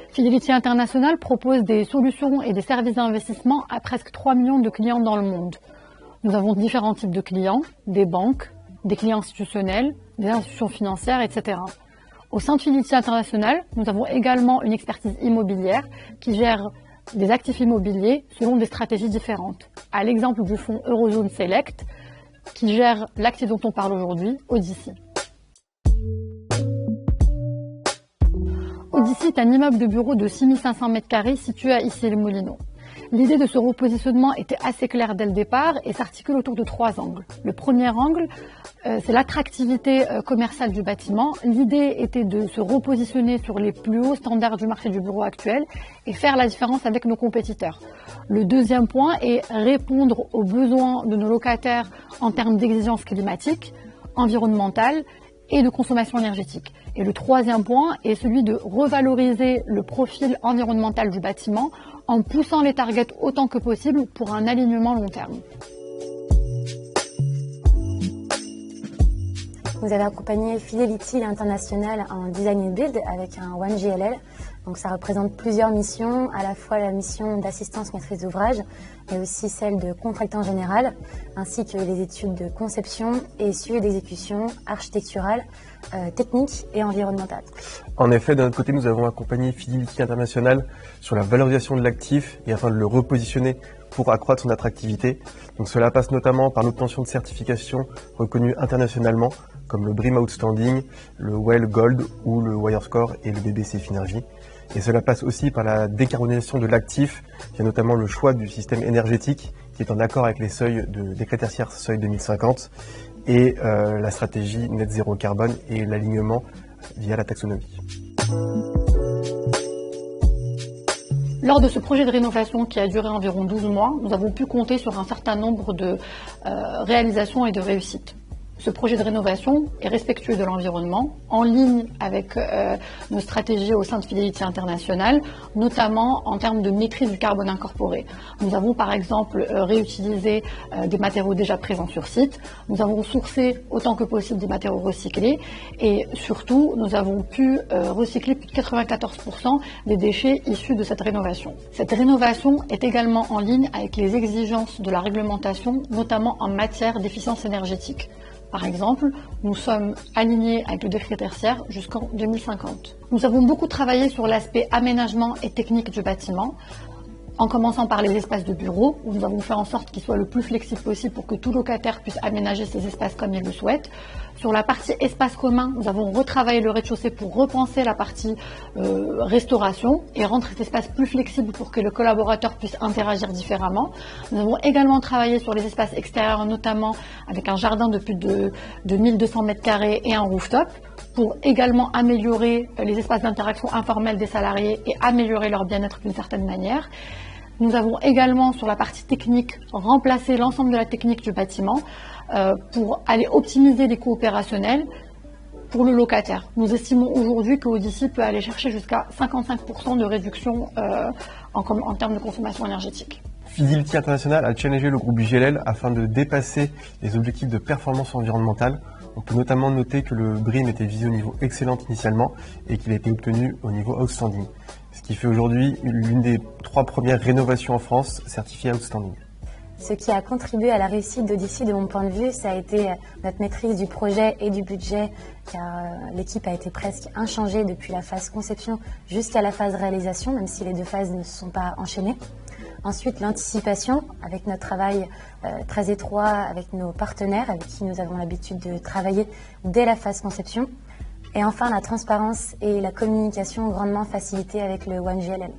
Fidelity International propose des solutions et des services d'investissement à presque 3 millions de clients dans le monde. Nous avons différents types de clients, des banques, des clients institutionnels, des institutions financières, etc. Au sein de Fidelity International, nous avons également une expertise immobilière qui gère des actifs immobiliers selon des stratégies différentes. À l'exemple du fonds Eurozone Select, qui gère l'actif dont on parle aujourd'hui, Odyssey. Odyssey est un immeuble de bureau de 6500 m² situé à Issy-les-Moulineaux. L'idée de ce repositionnement était assez claire dès le départ et s'articule autour de 3 angles. Le premier angle, c'est l'attractivité commerciale du bâtiment. L'idée était de se repositionner sur les plus hauts standards du marché du bureau actuel et faire la différence avec nos compétiteurs. Le deuxième point est répondre aux besoins de nos locataires en termes d'exigences climatiques, environnementales et de consommation énergétique. Et le troisième point est celui de revaloriser le profil environnemental du bâtiment en poussant les targets autant que possible pour un alignement long terme. Vous avez accompagné Fidelity International en Design and Build avec un OneGLL. Donc ça représente plusieurs missions, à la fois la mission d'assistance maîtrise d'ouvrage, mais aussi celle de contractant général, ainsi que les études de conception et suivi d'exécution architecturale, technique et environnementale. En effet, d'un autre côté, nous avons accompagné Fidelity International sur la valorisation de l'actif et afin de le repositionner pour accroître son attractivité. Donc cela passe notamment par l'obtention de certifications reconnues internationalement, comme le BREEAM Outstanding, le WELL Gold ou le WireScore et le BBC Finergy. Et cela passe aussi par la décarbonisation de l'actif, qui a notamment le choix du système énergétique, qui est en accord avec les seuils de décret tertiaire seuil 2050, et la stratégie net zéro carbone et l'alignement via la taxonomie. Lors de ce projet de rénovation qui a duré environ 12 mois, nous avons pu compter sur un certain nombre de réalisations et de réussites. Ce projet de rénovation est respectueux de l'environnement, en ligne avec nos stratégies au sein de Fidelity International, notamment en termes de maîtrise du carbone incorporé. Nous avons par exemple réutilisé des matériaux déjà présents sur site, nous avons sourcé autant que possible des matériaux recyclés et surtout nous avons pu recycler plus de 94% des déchets issus de cette rénovation. Cette rénovation est également en ligne avec les exigences de la réglementation, notamment en matière d'efficience énergétique. Par exemple, nous sommes alignés avec le décret tertiaire jusqu'en 2050. Nous avons beaucoup travaillé sur l'aspect aménagement et technique du bâtiment, en commençant par les espaces de bureau, où nous avons fait en sorte qu'ils soient le plus flexibles possible pour que tout locataire puisse aménager ses espaces comme il le souhaite. Sur la partie espace commun, nous avons retravaillé le rez-de-chaussée pour repenser la partie restauration et rendre cet espace plus flexible pour que le collaborateur puisse interagir différemment. Nous avons également travaillé sur les espaces extérieurs, notamment avec un jardin de plus de 1200 m² et un rooftop, pour également améliorer les espaces d'interaction informels des salariés et améliorer leur bien-être d'une certaine manière. Nous avons également, sur la partie technique, remplacé l'ensemble de la technique du bâtiment pour aller optimiser les coûts opérationnels pour le locataire. Nous estimons aujourd'hui que Odyssey peut aller chercher jusqu'à 55% de réduction en termes de consommation énergétique. Fidelity International a challengé le groupe JLL afin de dépasser les objectifs de performance environnementale. On peut notamment noter que le BREEAM était visé au niveau excellent initialement et qu'il a été obtenu au niveau outstanding. Ce qui fait aujourd'hui l'une des 3 premières rénovations en France certifiées outstanding. Ce qui a contribué à la réussite d'Odyssey, de mon point de vue, ça a été notre maîtrise du projet et du budget, car l'équipe a été presque inchangée depuis la phase conception jusqu'à la phase réalisation, même si les 2 phases ne se sont pas enchaînées. Ensuite, l'anticipation, avec notre travail très étroit avec nos partenaires, avec qui nous avons l'habitude de travailler dès la phase conception. Et enfin, la transparence et la communication grandement facilitée avec le OneGLL.